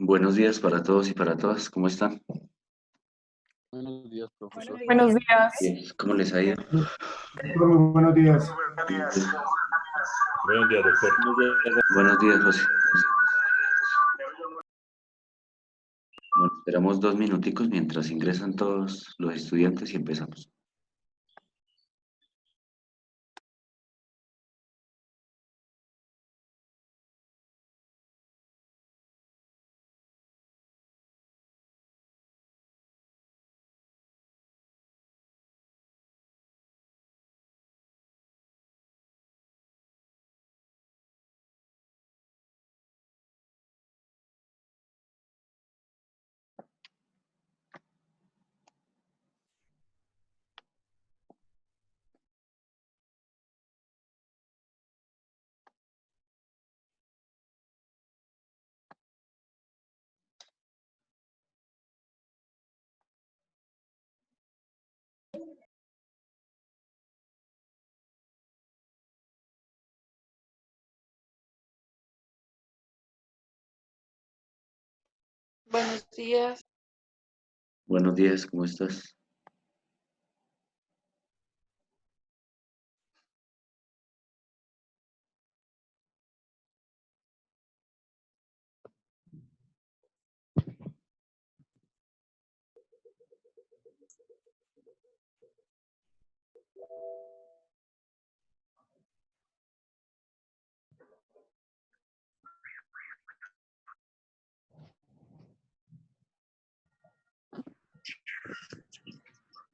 Buenos días para todos y para todas. ¿Cómo están? Buenos días, profesor. Buenos días. Bien. ¿Cómo les ha ido? Muy buenos días. Buenos días, doctor. Buenos días, José. Bueno, esperamos 2 minuticos mientras ingresan todos los estudiantes y empezamos. Buenos días. Buenos días, ¿cómo estás?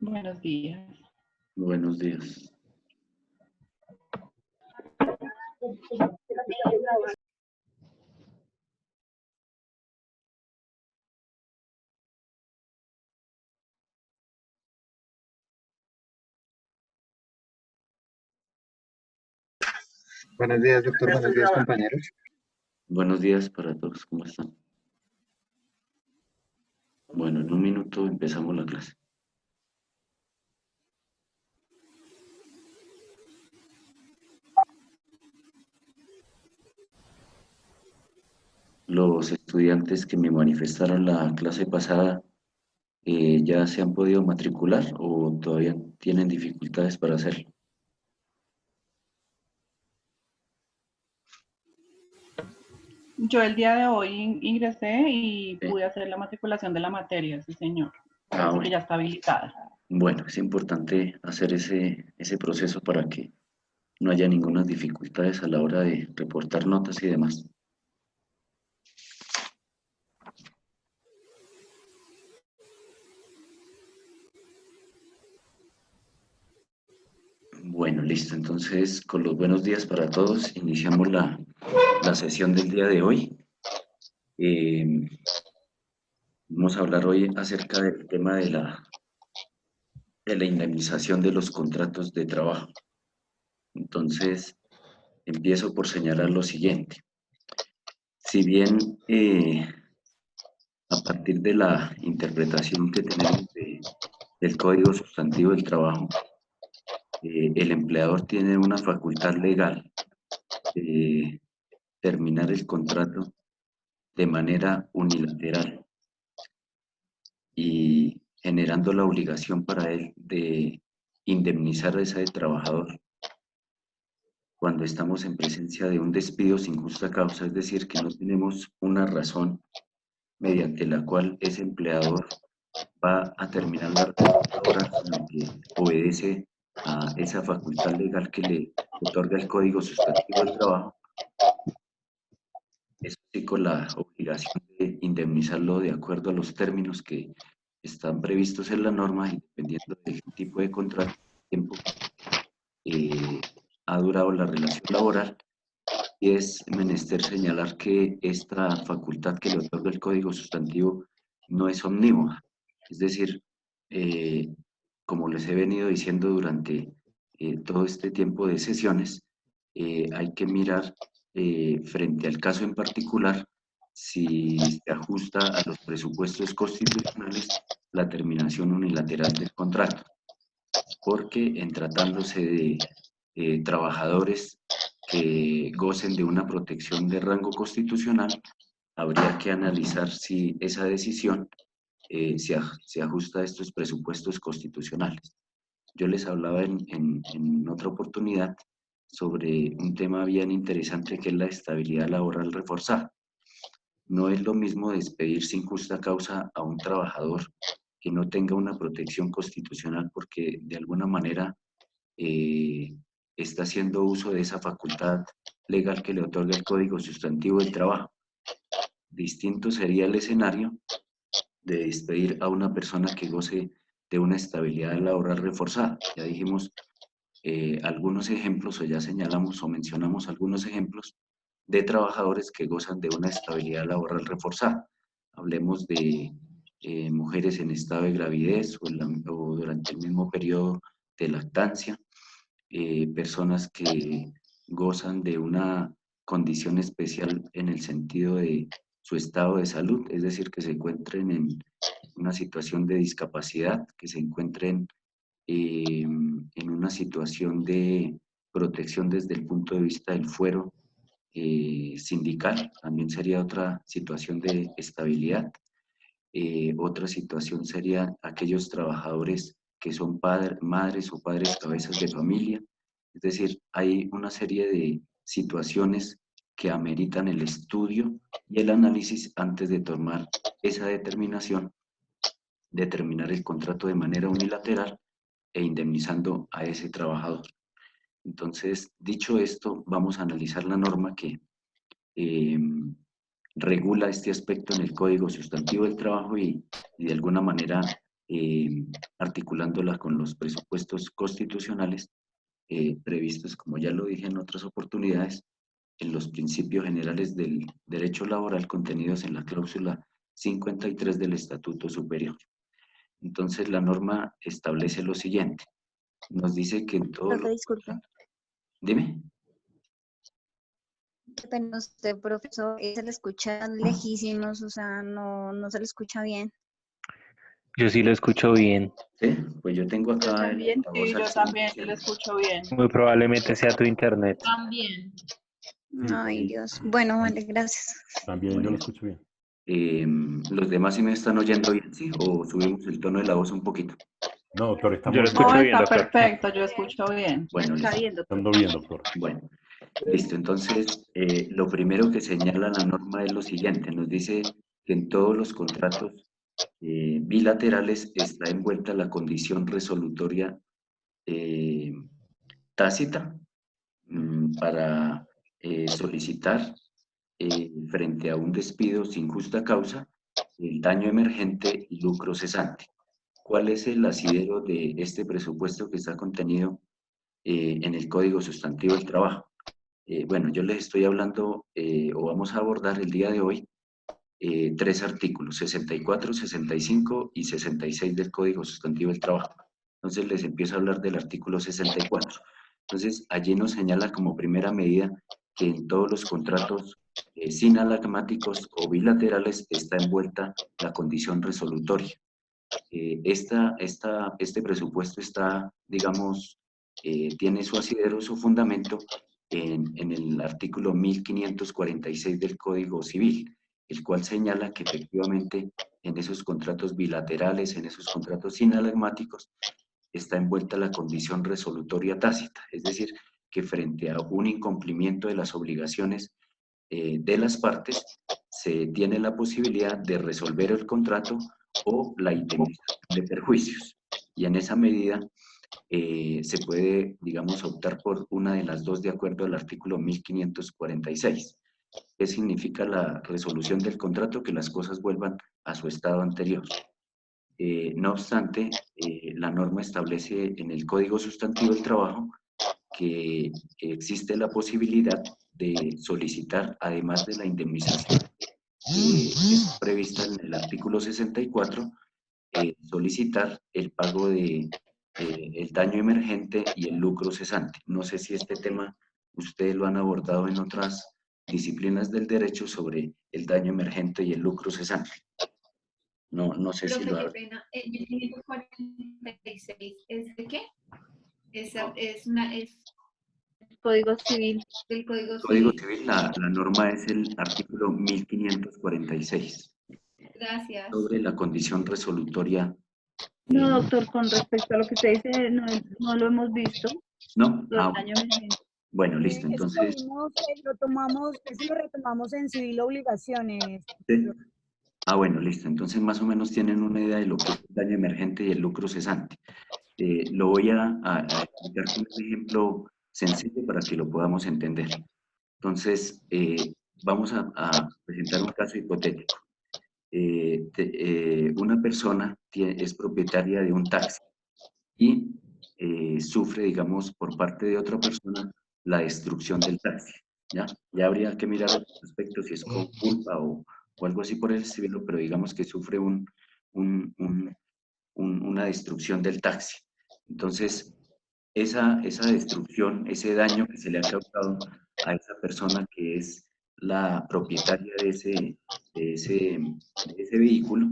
Buenos días. Buenos días. Buenos días, doctor. Buenos días, compañeros. Buenos días para todos, ¿cómo están? Bueno, en un minuto empezamos la clase. Los estudiantes que me manifestaron la clase pasada, ¿ya se han podido matricular o todavía tienen dificultades para hacerlo? Yo el día de hoy ingresé y pude hacer la matriculación de la materia, sí señor. Parece bueno. que ya está habilitada. Bueno, es importante hacer ese proceso para que no haya ninguna dificultades a la hora de reportar notas y demás. Bueno, listo. Entonces, con los buenos días para todos, iniciamos la sesión del día de hoy. Vamos a hablar hoy acerca del tema de la indemnización de los contratos de trabajo. Entonces, empiezo por señalar lo siguiente. Si bien a partir de la interpretación que tenemos del Código Sustantivo del Trabajo, el empleador tiene una facultad legal de terminar el contrato de manera unilateral y generando la obligación para él de indemnizar a ese trabajador cuando estamos en presencia de un despido sin justa causa, es decir, que no tenemos una razón mediante la cual ese empleador va a terminar la hora, sino que obedece a esa facultad legal que le otorga el Código Sustantivo del Trabajo, es así con la obligación de indemnizarlo de acuerdo a los términos que están previstos en la norma y dependiendo del tipo de contrato, tiempo ha durado la relación laboral. Y es menester señalar que esta facultad que le otorga el Código Sustantivo no es omnívoda, es decir, como les he venido diciendo durante todo este tiempo de sesiones, hay que mirar frente al caso en particular si se ajusta a los presupuestos constitucionales la terminación unilateral del contrato, porque en tratándose de trabajadores que gocen de una protección de rango constitucional, habría que analizar si esa decisión se ajusta a estos presupuestos constitucionales. Yo les hablaba en otra oportunidad sobre un tema bien interesante que es la estabilidad laboral reforzada. No es lo mismo despedir sin justa causa a un trabajador que no tenga una protección constitucional porque de alguna manera está haciendo uso de esa facultad legal que le otorga el Código Sustantivo del Trabajo. Distinto sería el escenario de despedir a una persona que goce de una estabilidad laboral reforzada. Ya dijimos algunos ejemplos, o ya señalamos o mencionamos algunos ejemplos de trabajadores que gozan de una estabilidad laboral reforzada. Hablemos de mujeres en estado de gravidez o durante el mismo periodo de lactancia, personas que gozan de una condición especial en el sentido de su estado de salud, es decir, que se encuentren en una situación de discapacidad, que se encuentren en una situación de protección desde el punto de vista del fuero sindical, también sería otra situación de estabilidad. Otra situación sería aquellos trabajadores que son madres o padres cabezas de familia. Es decir, hay una serie de situaciones que ameritan el estudio y el análisis antes de tomar esa determinación, de terminar el contrato de manera unilateral e indemnizando a ese trabajador. Entonces, dicho esto, vamos a analizar la norma que regula este aspecto en el Código Sustantivo del Trabajo y de alguna manera articulándola con los presupuestos constitucionales previstos, como ya lo dije en otras oportunidades, en los principios generales del derecho laboral contenidos en la cláusula 53 del Estatuto Superior. Entonces, la norma establece lo siguiente. Nos dice que en todo... Disculpe. Dime. Qué pena usted, profesor, se le escucha lejísimos, o sea, no se le escucha bien. Yo sí lo escucho bien. Sí, pues yo tengo acá... También, sí, yo también le escucho bien. Muy probablemente sea tu internet. También. Ay, Dios. Bueno, vale, gracias. También yo lo escucho bien. ¿Los demás sí me están oyendo bien, sí? ¿O subimos el tono de la voz un poquito? No, doctor, estamos Yo lo escucho No, bien, está doctor. perfecto, yo escucho bien. Bueno, Está listo. bien, doctor. escuchando bien, doctor. Bueno, listo. Entonces, lo primero que señala la norma es lo siguiente. Nos dice que en todos los contratos bilaterales está envuelta la condición resolutoria tácita para solicitar frente a un despido sin justa causa el daño emergente y lucro cesante. ¿Cuál es el asidero de este presupuesto que está contenido en el Código Sustantivo del Trabajo? Bueno, yo les estoy hablando o vamos a abordar el día de hoy 3 artículos, 64, 65 y 66 del Código Sustantivo del Trabajo. Entonces les empiezo a hablar del artículo 64. Entonces allí nos señala como primera medida que en todos los contratos sinalagmáticos o bilaterales está envuelta la condición resolutoria. Este presupuesto está, digamos, tiene su asidero, su fundamento en el artículo 1546 del Código Civil, el cual señala que efectivamente en esos contratos bilaterales, en esos contratos sinalagmáticos, está envuelta la condición resolutoria tácita, es decir, que frente a un incumplimiento de las obligaciones de las partes, se tiene la posibilidad de resolver el contrato o la indemnización de perjuicios. Y en esa medida se puede, digamos, optar por una de las dos de acuerdo al artículo 1546. ¿Qué significa la resolución del contrato? Que las cosas vuelvan a su estado anterior. No obstante, la norma establece en el Código Sustantivo del Trabajo que existe la posibilidad de solicitar, además de la indemnización es prevista en el artículo 64, solicitar el pago de el daño emergente y el lucro cesante. No sé si este tema ustedes lo han abordado en otras disciplinas del derecho sobre el daño emergente y el lucro cesante. No sé si lo ha... Qué pena. ¿El 1546 es de qué? Es Código Civil. del Código Código Civil. Civil, la norma es el artículo 1546, Gracias. sobre la condición resolutoria. No, doctor, con respecto a lo que usted dice, no lo hemos visto. ¿No? Lo del Ah, daño emergente. bueno, listo. Entonces, Eso lo retomamos en civil obligaciones. ¿sí? Bueno, listo. Entonces, más o menos tienen una idea de lo que es el daño emergente y el lucro cesante. Lo voy a explicar con un ejemplo sencillo para que lo podamos entender. Entonces, vamos a presentar un caso hipotético. Una persona es propietaria de un taxi y sufre, digamos, por parte de otra persona la destrucción del taxi. ¿Ya? Ya habría que mirar al respecto si es con culpa o algo así por el estilo, pero digamos que sufre una destrucción del taxi. Entonces, esa destrucción, ese daño que se le ha causado a esa persona que es la propietaria de ese vehículo,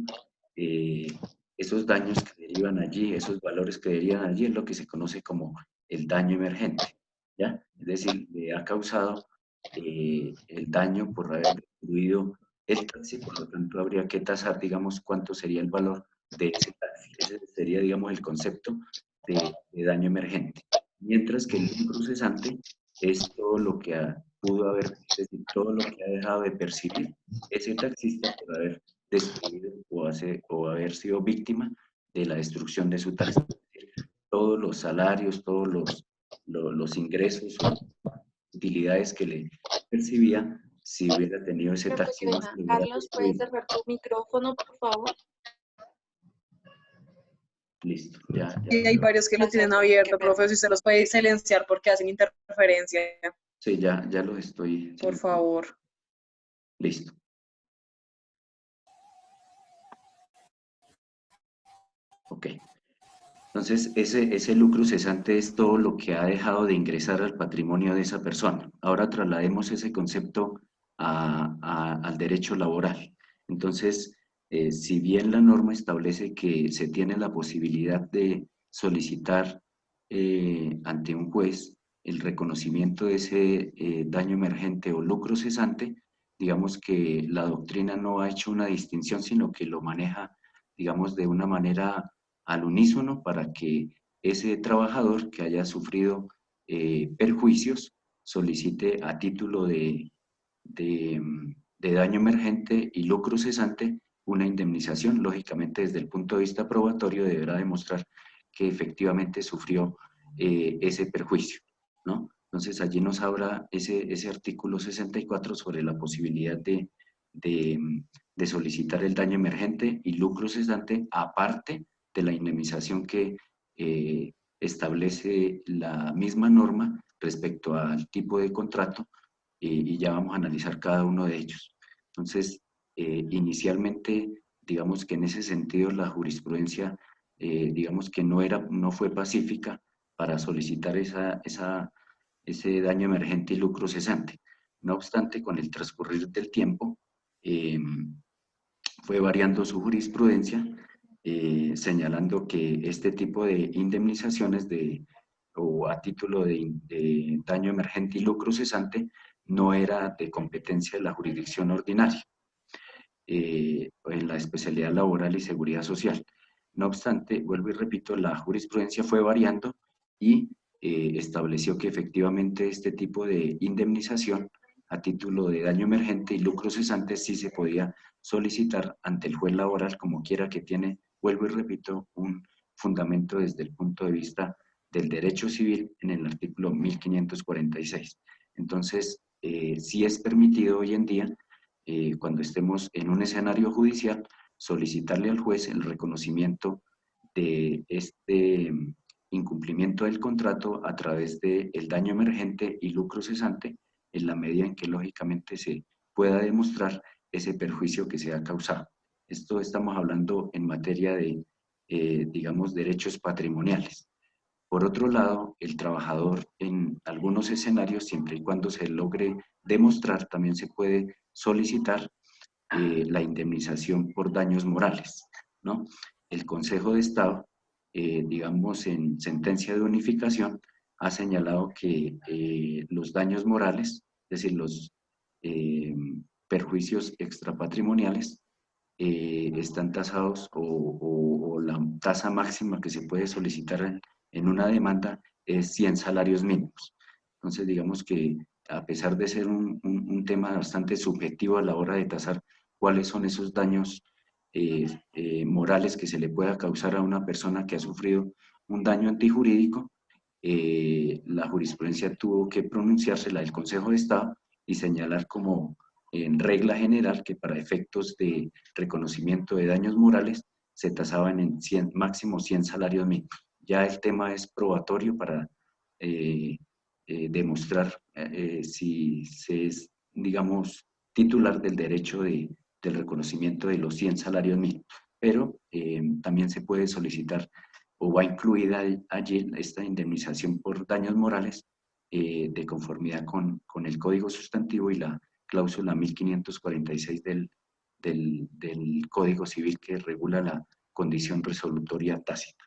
esos daños que derivan allí, esos valores que derivan allí, es lo que se conoce como el daño emergente, ¿ya? Es decir, le ha causado el daño por haber destruido el taxi, por lo tanto habría que tasar, digamos, cuánto sería el valor de ese taxi. Ese sería, digamos, el concepto de daño emergente. Mientras que el lucro cesante es todo lo que pudo haber, es decir, todo lo que ha dejado de percibir ese taxista por haber destruido o haber sido víctima de la destrucción de su taxi. Todos los salarios, todos los ingresos o utilidades que le percibía si hubiera tenido ese taxi. Carlos, ¿puedes cerrar tu micrófono, por favor? Listo, ya. Y hay varios que lo tienen abierto, profe, si usted los puede silenciar porque hacen interferencia. Sí, ya los estoy. Por favor. Listo. Ok. Entonces, ese lucro cesante es todo lo que ha dejado de ingresar al patrimonio de esa persona. Ahora traslademos ese concepto al derecho laboral. Entonces, si bien la norma establece que se tiene la posibilidad de solicitar ante un juez el reconocimiento de ese daño emergente o lucro cesante, digamos que la doctrina no ha hecho una distinción, sino que lo maneja, digamos, de una manera al unísono para que ese trabajador que haya sufrido perjuicios solicite a título de daño emergente y lucro cesante una indemnización. Lógicamente, desde el punto de vista probatorio deberá demostrar que efectivamente sufrió ese perjuicio, ¿no? Entonces, allí nos habla ese artículo 64 sobre la posibilidad de solicitar el daño emergente y lucro cesante aparte de la indemnización que establece la misma norma respecto al tipo de contrato, y ya vamos a analizar cada uno de ellos. Entonces, inicialmente, digamos que en ese sentido la jurisprudencia, digamos que no fue pacífica para solicitar ese daño emergente y lucro cesante. No obstante, con el transcurrir del tiempo, fue variando su jurisprudencia, señalando que este tipo de indemnizaciones o a título de daño emergente y lucro cesante no era de competencia de la jurisdicción ordinaria en la especialidad laboral y seguridad social. No obstante, vuelvo y repito, la jurisprudencia fue variando y estableció que efectivamente este tipo de indemnización a título de daño emergente y lucro cesante sí se podía solicitar ante el juez laboral, como quiera que tiene, vuelvo y repito, un fundamento desde el punto de vista del derecho civil en el artículo 1546. Entonces, sí es permitido hoy en día, cuando estemos en un escenario judicial, solicitarle al juez el reconocimiento de este incumplimiento del contrato a través del daño emergente y lucro cesante, en la medida en que lógicamente se pueda demostrar ese perjuicio que se ha causado. Esto estamos hablando en materia de, digamos, derechos patrimoniales. Por otro lado, el trabajador en algunos escenarios, siempre y cuando se logre demostrar, también se puede solicitar la indemnización por daños morales, ¿no? El Consejo de Estado, digamos, en sentencia de unificación, ha señalado que los daños morales, es decir, los perjuicios extrapatrimoniales, están tasados o la tasa máxima que se puede solicitar en una demanda es 100 salarios mínimos. Entonces, digamos que a pesar de ser un tema bastante subjetivo a la hora de tasar cuáles son esos daños morales que se le pueda causar a una persona que ha sufrido un daño antijurídico, la jurisprudencia tuvo que pronunciarse, la del Consejo de Estado, y señalar como en regla general que para efectos de reconocimiento de daños morales se tasaban en máximo 100 salarios mínimos. Ya el tema es probatorio para demostrar si se es, digamos, titular del derecho del reconocimiento de los 100 salarios mínimos. Pero también se puede solicitar o va incluida allí esta indemnización por daños morales de conformidad con el Código Sustantivo y la cláusula 1546 del Código Civil que regula la condición resolutoria tácita.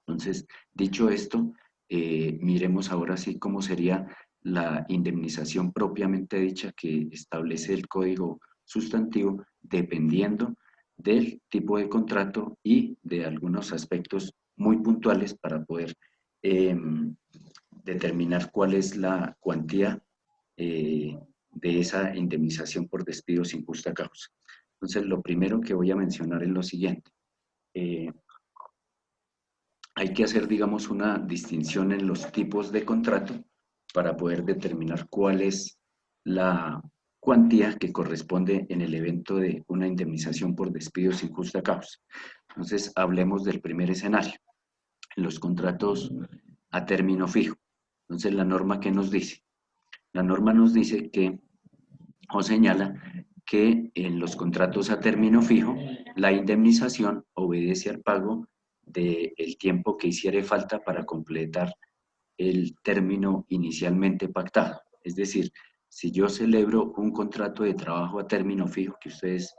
Entonces, dicho esto, miremos ahora sí cómo sería la indemnización propiamente dicha que establece el Código Sustantivo dependiendo del tipo de contrato y de algunos aspectos muy puntuales para poder determinar cuál es la cuantía de esa indemnización por despido sin justa causa. Entonces, lo primero que voy a mencionar es lo siguiente. Hay que hacer, digamos, una distinción en los tipos de contrato para poder determinar cuál es la cuantía que corresponde en el evento de una indemnización por despido sin justa causa. Entonces, hablemos del primer escenario, los contratos a término fijo. Entonces, la norma, ¿qué nos dice? La norma nos dice que, o señala, que en los contratos a término fijo, la indemnización obedece al pago del tiempo que hiciere falta para completar el término inicialmente pactado. Es decir, si yo celebro un contrato de trabajo a término fijo, que ustedes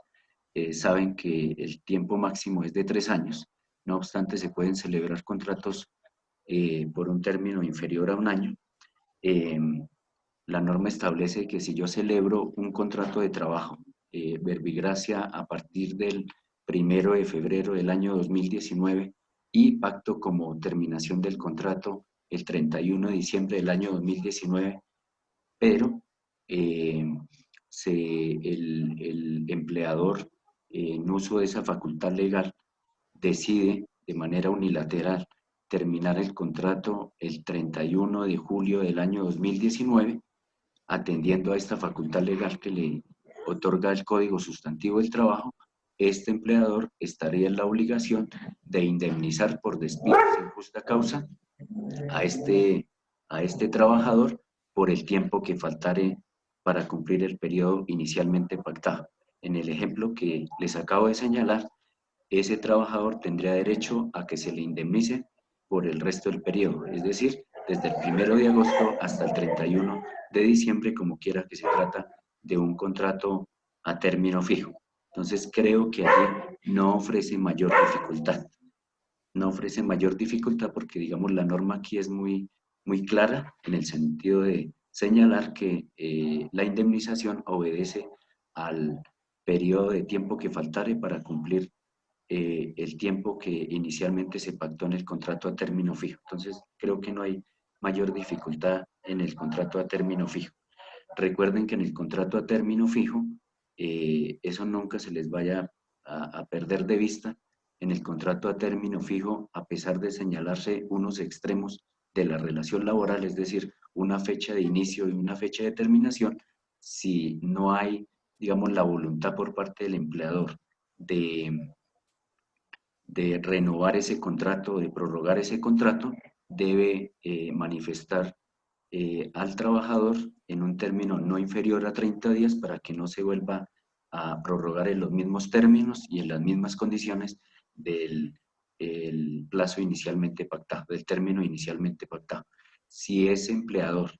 saben que el tiempo máximo es de 3 años, no obstante se pueden celebrar contratos por un término inferior a 1 año, la norma establece que si yo celebro un contrato de trabajo, verbigracia a partir del 1 de febrero del año 2019 y pacto como terminación del contrato el 31 de diciembre del año 2019, pero el empleador, en uso de esa facultad legal, decide de manera unilateral terminar el contrato el 31 de julio del año 2019, atendiendo a esta facultad legal que le otorga el Código Sustantivo del Trabajo, este empleador estaría en la obligación de indemnizar por despido sin justa causa a este trabajador por el tiempo que faltare para cumplir el periodo inicialmente pactado. En el ejemplo que les acabo de señalar, ese trabajador tendría derecho a que se le indemnice por el resto del periodo, es decir, desde el 1 de agosto hasta el 31 de diciembre, como quiera que se trata de un contrato a término fijo. Entonces, creo que allí no ofrece mayor dificultad. No ofrece mayor dificultad porque, digamos, la norma aquí es muy clara en el sentido de señalar que la indemnización obedece al periodo de tiempo que faltare para cumplir el tiempo que inicialmente se pactó en el contrato a término fijo. Entonces, creo que no hay mayor dificultad en el contrato a término fijo. Recuerden que en el contrato a término fijo, eso nunca se les vaya a perder de vista. En el contrato a término fijo, a pesar de señalarse unos extremos de la relación laboral, es decir, una fecha de inicio y una fecha de terminación, si no hay, digamos, la voluntad por parte del empleador de renovar ese contrato, de prorrogar ese contrato, debe manifestar al trabajador en un término no inferior a 30 días para que no se vuelva a prorrogar en los mismos términos y en las mismas condiciones del plazo inicialmente pactado, del término inicialmente pactado. Si ese empleador,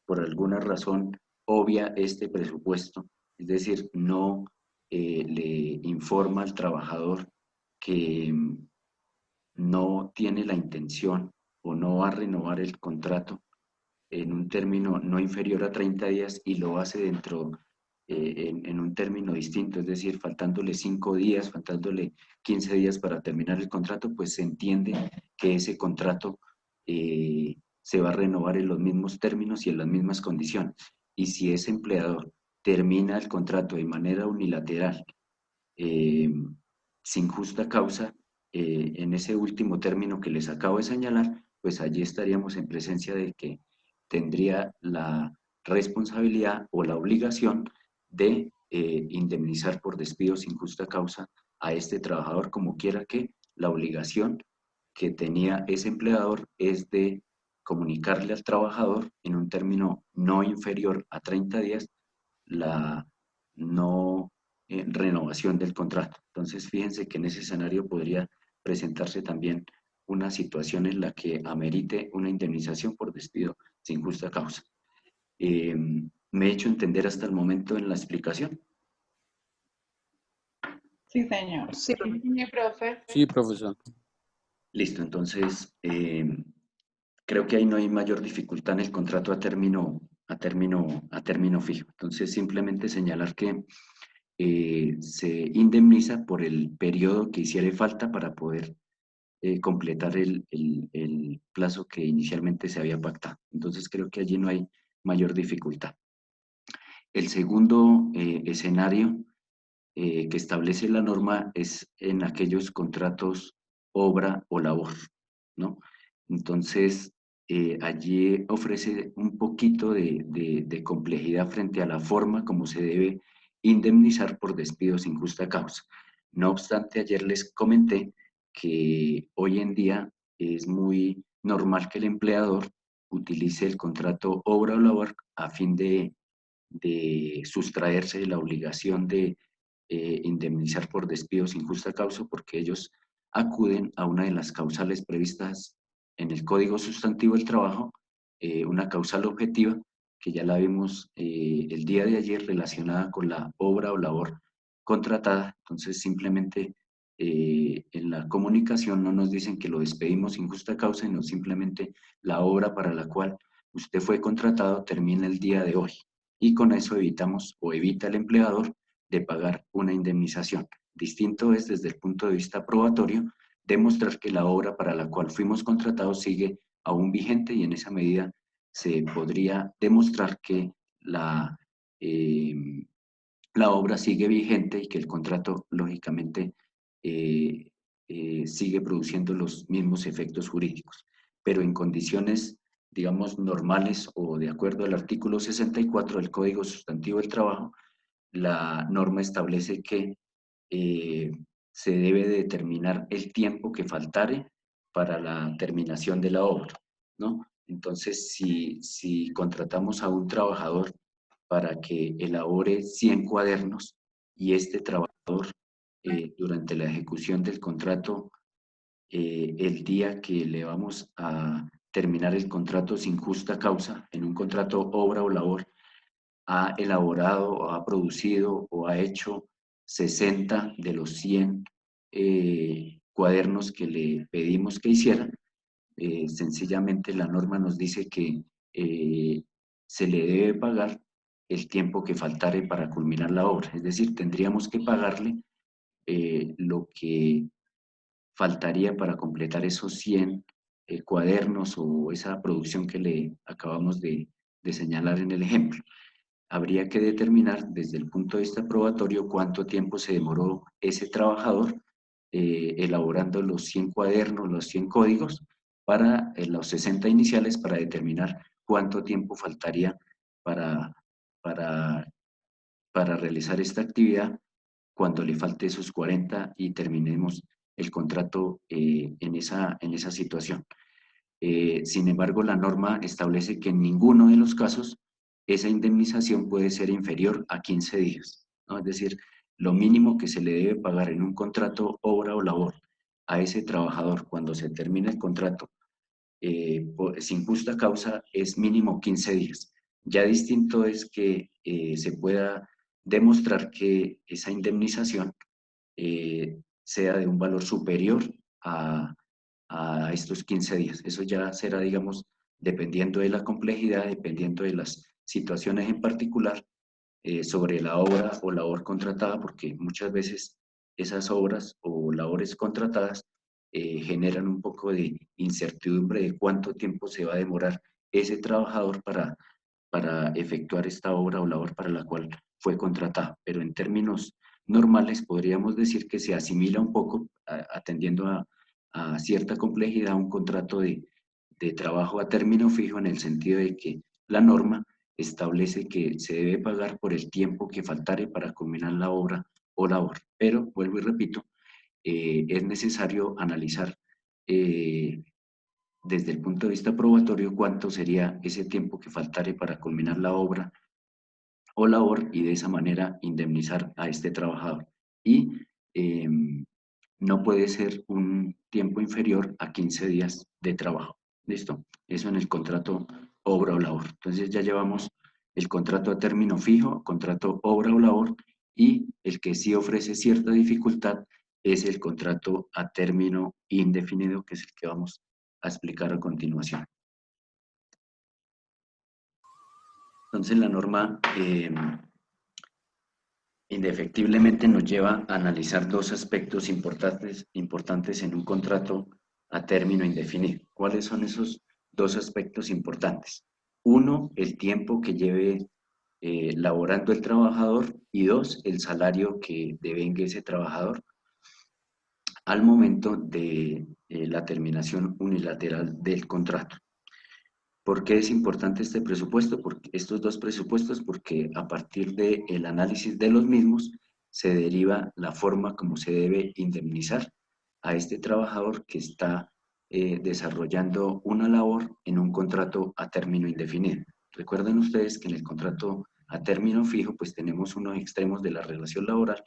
por alguna razón, obvia este presupuesto, es decir, no le informa al trabajador que no tiene la intención o no va a renovar el contrato en un término no inferior a 30 días y lo hace dentro, en un término distinto, es decir, faltándole 5 días, faltándole 15 días para terminar el contrato, pues se entiende que ese contrato se va a renovar en los mismos términos y en las mismas condiciones. Y si ese empleador termina el contrato de manera unilateral, sin justa causa, en ese último término que les acabo de señalar, pues allí estaríamos en presencia de que tendría la responsabilidad o la obligación de indemnizar por despido sin justa causa a este trabajador, como quiera que la obligación que tenía ese empleador es de comunicarle al trabajador en un término no inferior a 30 días la no renovación del contrato. Entonces, fíjense que en ese escenario podría presentarse también una situación en la que amerite una indemnización por despido sin justa causa. ¿Me he hecho entender hasta el momento en la explicación? Sí, señor. Sí, profe. Sí, profesor. Listo, entonces creo que ahí no hay mayor dificultad en el contrato a término fijo. Entonces, simplemente señalar que se indemniza por el periodo que hiciere falta para poder completar el plazo que inicialmente se había pactado. Entonces, creo que allí no hay mayor dificultad. El segundo escenario que establece la norma es en aquellos contratos obra o labor, ¿no? Entonces, allí ofrece un poquito de complejidad frente a la forma como se debe indemnizar por despido sin justa causa. No obstante, ayer les comenté que hoy en día es muy normal que el empleador utilice el contrato obra o labor a fin de sustraerse de la obligación de indemnizar por despido sin justa causa, porque ellos acuden a una de las causales previstas en el Código Sustantivo del Trabajo, una causal objetiva que ya la vimos el día de ayer relacionada con la obra o labor contratada. Entonces, simplemente en la comunicación no nos dicen que lo despedimos sin justa causa, sino simplemente la obra para la cual usted fue contratado termina el día de hoy. Y con eso evitamos o evita el empleador de pagar una indemnización. Distinto es desde el punto de vista probatorio demostrar que la obra para la cual fuimos contratados sigue aún vigente y en esa medida se podría demostrar que la obra sigue vigente y que el contrato lógicamente sigue produciendo los mismos efectos jurídicos, pero en condiciones, digamos, normales o de acuerdo al artículo 64 del Código Sustantivo del Trabajo, la norma establece que se debe determinar el tiempo que faltare para la terminación de la obra, ¿no? Entonces, si contratamos a un trabajador para que elabore 100 cuadernos y este trabajador durante la ejecución del contrato, el día que le vamos a terminar el contrato sin justa causa, en un contrato obra o labor, ha elaborado o ha producido o ha hecho 60 de los 100 cuadernos que le pedimos que hiciera, sencillamente la norma nos dice que se le debe pagar el tiempo que faltare para culminar la obra. Es decir, tendríamos que pagarle lo que faltaría para completar esos 100 cuadernos o esa producción que le acabamos de señalar en el ejemplo. Habría que determinar desde el punto de vista probatorio cuánto tiempo se demoró ese trabajador elaborando los 100 cuadernos, los 100 códigos, para los 60 iniciales para determinar cuánto tiempo faltaría para realizar esta actividad cuando le falte esos 40 y terminemos el contrato en esa situación. Sin embargo, la norma establece que en ninguno de los casos esa indemnización puede ser inferior a 15 días, ¿no? Es decir, lo mínimo que se le debe pagar en un contrato obra o labor a ese trabajador cuando se termine el contrato sin justa causa es mínimo 15 días. Ya distinto es que se pueda demostrar que esa indemnización sea de un valor superior a a estos 15 días. Eso ya será, digamos, dependiendo de la complejidad, dependiendo de las situaciones en particular, sobre la obra o labor contratada, porque muchas veces esas obras o labores contratadas generan un poco de incertidumbre de cuánto tiempo se va a demorar ese trabajador para efectuar esta obra o labor para la cual fue contratado. Pero en términos normales podríamos decir que se asimila un poco, atendiendo a cierta complejidad, un contrato de trabajo a término fijo, en el sentido de que la norma establece que se debe pagar por el tiempo que faltare para culminar la obra o labor. Pero, vuelvo y repito, es necesario analizar desde el punto de vista probatorio cuánto sería ese tiempo que faltare para culminar la obra o labor, y de esa manera indemnizar a este trabajador. Y no puede ser un tiempo inferior a 15 días de trabajo. ¿Listo? Eso en el contrato obra o labor. Entonces ya llevamos el contrato a término fijo, contrato obra o labor, y el que sí ofrece cierta dificultad es el contrato a término indefinido, que es el que vamos a explicar a continuación. Entonces la norma indefectiblemente nos lleva a analizar dos aspectos importantes en un contrato a término indefinido. ¿Cuáles son esos dos aspectos importantes? Uno, el tiempo que lleve laborando el trabajador, y dos, el salario que devengue ese trabajador al momento de la terminación unilateral del contrato. ¿Por qué es importante este presupuesto? Porque estos dos presupuestos, porque a partir del análisis de los mismos se deriva la forma como se debe indemnizar a este trabajador que está desarrollando una labor en un contrato a término indefinido. Recuerden ustedes que en el contrato a término fijo pues tenemos unos extremos de la relación laboral.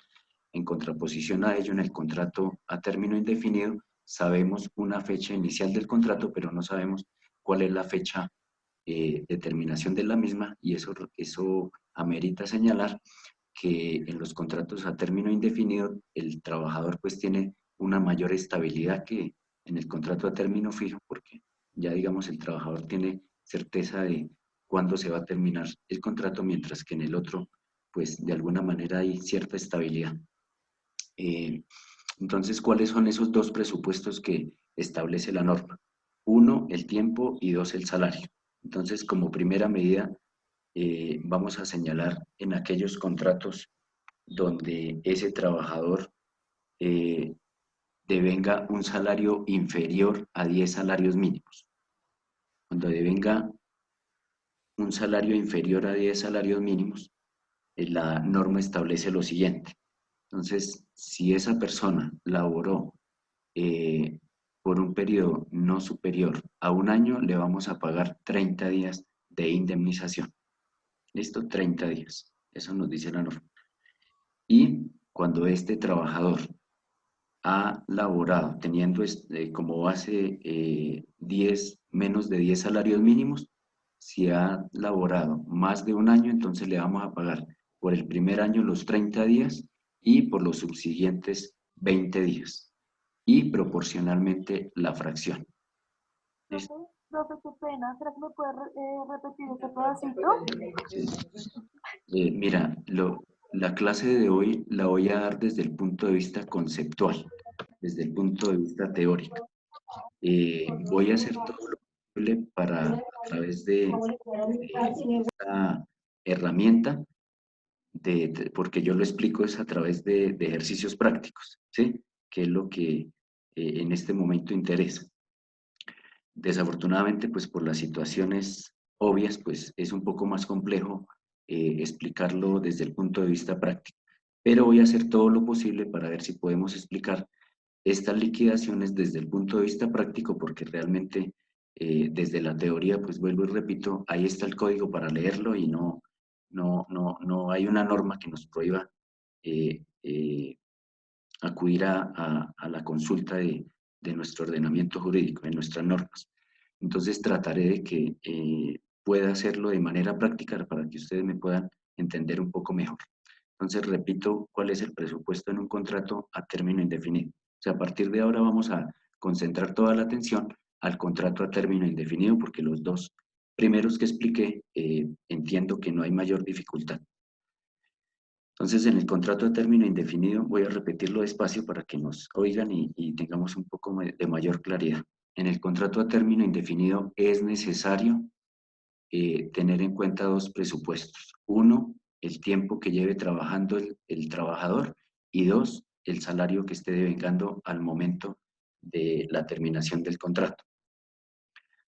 En contraposición a ello, en el contrato a término indefinido sabemos una fecha inicial del contrato, pero no sabemos cuál es la fecha de terminación de la misma, y eso amerita señalar que en los contratos a término indefinido el trabajador pues tiene una mayor estabilidad que en el contrato a término fijo, porque ya digamos el trabajador tiene certeza de cuándo se va a terminar el contrato, mientras que en el otro pues de alguna manera hay cierta estabilidad. Entonces, ¿cuáles son esos dos presupuestos que establece la norma? Uno, el tiempo, y dos, el salario. Entonces, como primera medida, vamos a señalar en aquellos contratos donde ese trabajador devenga un salario inferior a 10 salarios mínimos. Cuando devenga un salario inferior a 10 salarios mínimos, la norma establece lo siguiente. Entonces, si esa persona laboró por un periodo no superior a un año, le vamos a pagar 30 días de indemnización. ¿Listo? 30 días. Eso nos dice la norma. Y cuando este trabajador ha laborado teniendo como base menos de 10 salarios mínimos, si ha laborado más de un año, entonces le vamos a pagar por el primer año los 30 días y por los subsiguientes 20 días. Y proporcionalmente la fracción. ¿Listo? Profe, qué pena. ¿Será que me puede repetir ese pedacito? Sí. Mira, la clase de hoy la voy a dar desde el punto de vista conceptual, desde el punto de vista teórico. Voy a hacer todo lo posible para, a través de esta herramienta, porque yo lo explico es a través de ejercicios prácticos, ¿sí? Que es lo que en este momento interesa. Desafortunadamente, pues por las situaciones obvias, pues es un poco más complejo explicarlo desde el punto de vista práctico. Pero voy a hacer todo lo posible para ver si podemos explicar estas liquidaciones desde el punto de vista práctico, porque realmente desde la teoría, pues vuelvo y repito, ahí está el código para leerlo, y no hay una norma que nos prohíba acudir a la consulta de nuestro ordenamiento jurídico, de nuestras normas. Entonces trataré de que pueda hacerlo de manera práctica para que ustedes me puedan entender un poco mejor. Entonces repito cuál es el presupuesto en un contrato a término indefinido. O sea, a partir de ahora vamos a concentrar toda la atención al contrato a término indefinido, porque los dos primeros que expliqué, entiendo que no hay mayor dificultad. Entonces, en el contrato a término indefinido, voy a repetirlo despacio para que nos oigan y tengamos un poco de mayor claridad. En el contrato a término indefinido es necesario tener en cuenta dos presupuestos. Uno, el tiempo que lleve trabajando el trabajador, y dos, el salario que esté devengando al momento de la terminación del contrato.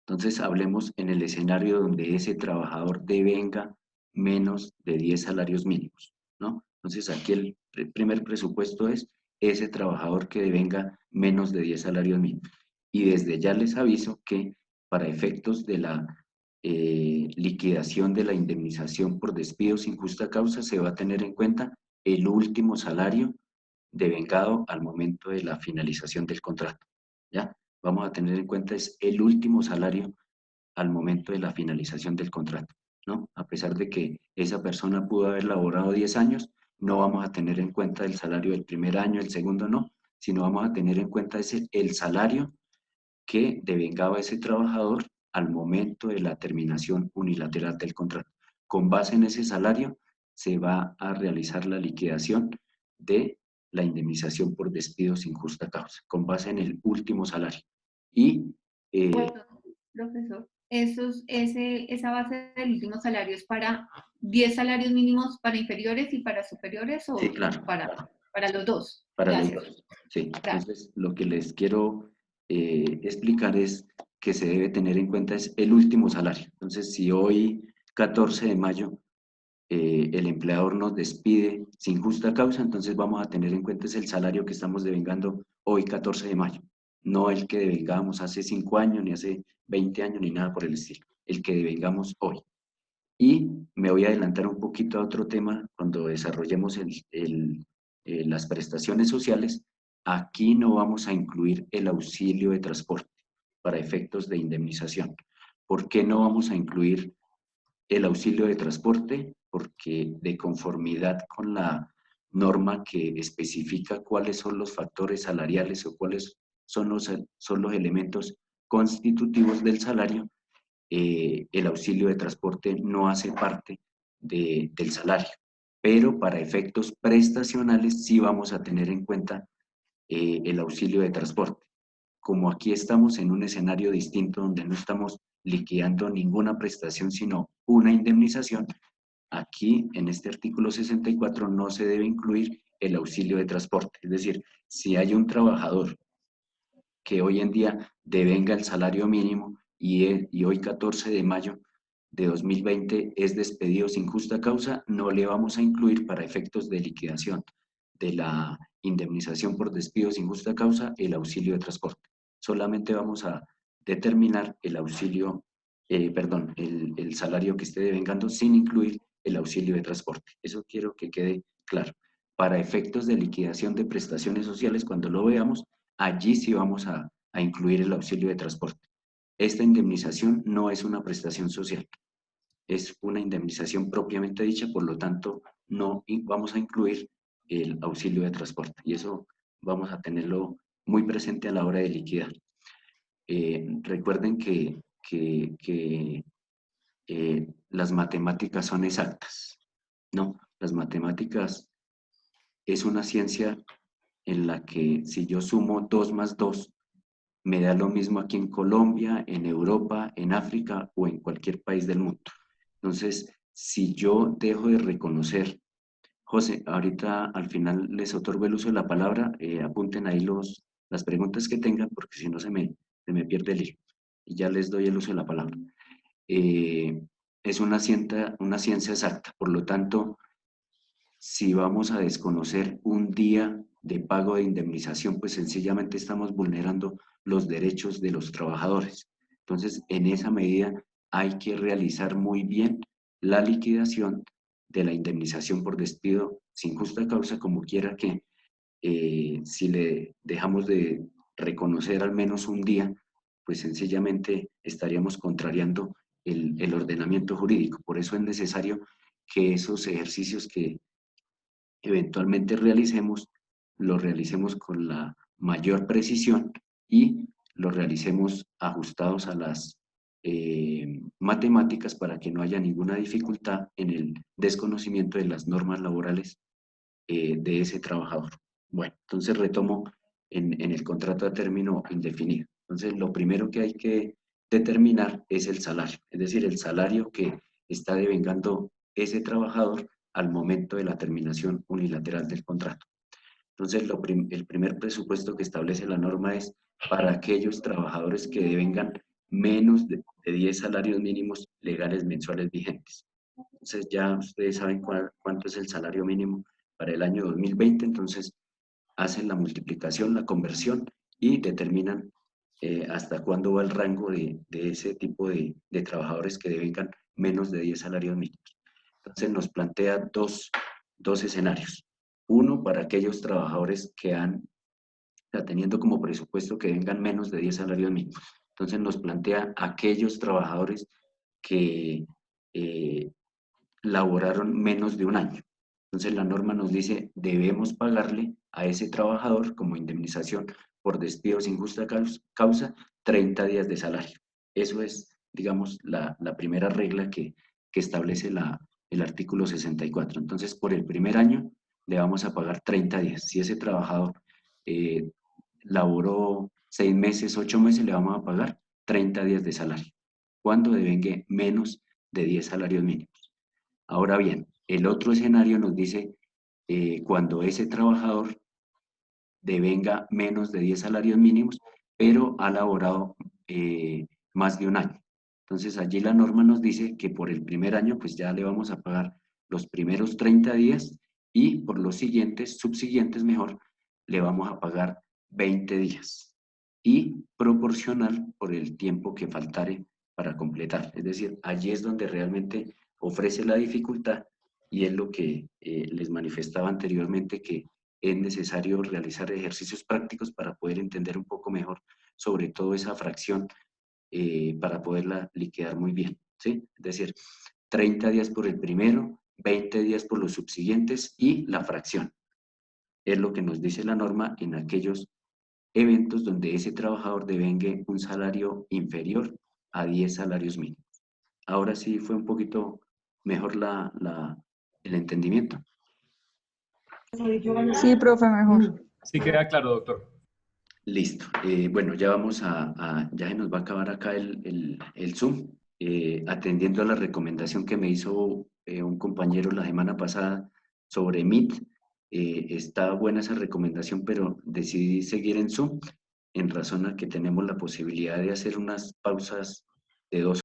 Entonces, hablemos en el escenario donde ese trabajador devenga menos de 10 salarios mínimos, ¿no? Entonces, aquí el primer presupuesto es ese trabajador que devenga menos de 10 salarios mínimos. Y desde ya les aviso que para efectos de la liquidación de la indemnización por despido sin justa causa, se va a tener en cuenta el último salario devengado al momento de la finalización del contrato, ¿ya? Vamos a tener en cuenta es el último salario al momento de la finalización del contrato, ¿no? A pesar de que esa persona pudo haber laborado 10 años, no vamos a tener en cuenta el salario del primer año, el segundo no, sino vamos a tener en cuenta el salario que devengaba ese trabajador al momento de la terminación unilateral del contrato. Con base en ese salario se va a realizar la liquidación de la indemnización por despido sin justa causa, con base en el último salario. Y, Bueno, profesor, esa base del último salario es para 10 salarios mínimos para inferiores y para superiores, o sí, claro, para los dos. Para Gracias. los dos, sí. Entonces, lo que les quiero explicar es que se debe tener en cuenta es el último salario. Entonces, si hoy, 14 de mayo, el empleador nos despide sin justa causa, entonces vamos a tener en cuenta es el salario que estamos devengando hoy, 14 de mayo. No el que devengamos hace 5 años, ni hace 20 años, ni nada por el estilo. El que devengamos hoy. Y me voy a adelantar un poquito a otro tema cuando desarrollemos las prestaciones sociales. Aquí no vamos a incluir el auxilio de transporte para efectos de indemnización. ¿Por qué no vamos a incluir el auxilio de transporte? Porque de conformidad con la norma que especifica cuáles son los factores salariales o cuáles son los elementos constitutivos del salario, el auxilio de transporte no hace parte del salario. Pero para efectos prestacionales sí vamos a tener en cuenta el auxilio de transporte. Como aquí estamos en un escenario distinto donde no estamos liquidando ninguna prestación sino una indemnización, aquí en este artículo 64 no se debe incluir el auxilio de transporte. Es decir, si hay un trabajador que hoy en día devenga el salario mínimo y hoy 14 de mayo de 2020 es despedido sin justa causa, no le vamos a incluir para efectos de liquidación de la indemnización por despido sin justa causa el auxilio de transporte. Solamente vamos a determinar el auxilio, el salario que esté devengando sin incluir el auxilio de transporte. Eso quiero que quede claro. Para efectos de liquidación de prestaciones sociales, cuando lo veamos, allí sí vamos a incluir el auxilio de transporte. Esta indemnización no es una prestación social, es una indemnización propiamente dicha, por lo tanto, no vamos a incluir el auxilio de transporte. Y eso vamos a tenerlo muy presente a la hora de liquidar. Recuerden que las matemáticas son exactas, ¿no? Las matemáticas es una ciencia en la que si yo sumo 2 más 2, me da lo mismo aquí en Colombia, en Europa, en África o en cualquier país del mundo. Entonces, si yo dejo de reconocer, José, ahorita al final les otorgo el uso de la palabra, apunten ahí las preguntas que tengan, porque si no se me pierde el hilo. Y ya les doy el uso de la palabra. Es una ciencia exacta, por lo tanto, si vamos a desconocer un día de pago de indemnización, pues sencillamente estamos vulnerando los derechos de los trabajadores. Entonces, en esa medida hay que realizar muy bien la liquidación de la indemnización por despido sin justa causa, como quiera que si le dejamos de reconocer al menos un día, pues sencillamente estaríamos contrariando el ordenamiento jurídico. Por eso es necesario que esos ejercicios que eventualmente realicemos, lo realicemos con la mayor precisión y lo realicemos ajustados a las matemáticas para que no haya ninguna dificultad en el desconocimiento de las normas laborales de ese trabajador. Bueno, entonces retomo en el contrato a término indefinido. Entonces, lo primero que hay que determinar es el salario, es decir, el salario que está devengando ese trabajador al momento de la terminación unilateral del contrato. Entonces, el primer presupuesto que establece la norma es para aquellos trabajadores que devengan menos de 10 salarios mínimos legales mensuales vigentes. Entonces, ya ustedes saben cuánto es el salario mínimo para el año 2020, entonces hacen la multiplicación, la conversión y determinan hasta cuándo va el rango de ese tipo de trabajadores que devengan menos de 10 salarios mínimos. Entonces nos plantea dos escenarios. Uno, para aquellos trabajadores que teniendo como presupuesto que vengan menos de 10 salarios mínimos. Entonces nos plantea aquellos trabajadores que laboraron menos de un año. Entonces la norma nos dice, debemos pagarle a ese trabajador como indemnización por despido sin justa causa 30 días de salario. Eso es, digamos, la primera regla que establece el artículo 64. Entonces, por el primer año le vamos a pagar 30 días. Si ese trabajador laboró 6 meses, 8 meses, le vamos a pagar 30 días de salario. Cuando devengue menos de 10 salarios mínimos. Ahora bien, el otro escenario nos dice cuando ese trabajador devenga menos de 10 salarios mínimos, pero ha laborado más de un año. Entonces allí la norma nos dice que por el primer año pues ya le vamos a pagar los primeros 30 días y por los subsiguientes mejor, le vamos a pagar 20 días y proporcional por el tiempo que faltare para completar. Es decir, allí es donde realmente ofrece la dificultad y es lo que les manifestaba anteriormente, que es necesario realizar ejercicios prácticos para poder entender un poco mejor sobre todo esa fracción para poderla liquidar muy bien, ¿sí? Es decir, 30 días por el primero, 20 días por los subsiguientes y la fracción. Es lo que nos dice la norma en aquellos eventos donde ese trabajador devengue un salario inferior a 10 salarios mínimos. Ahora sí fue un poquito mejor el entendimiento. Sí, profe, mejor. Sí, queda claro, doctor. Listo. Bueno, ya vamos ya se nos va a acabar acá el Zoom. Atendiendo a la recomendación que me hizo un compañero la semana pasada sobre Meet, está buena esa recomendación, pero decidí seguir en Zoom en razón a que tenemos la posibilidad de hacer unas pausas de 2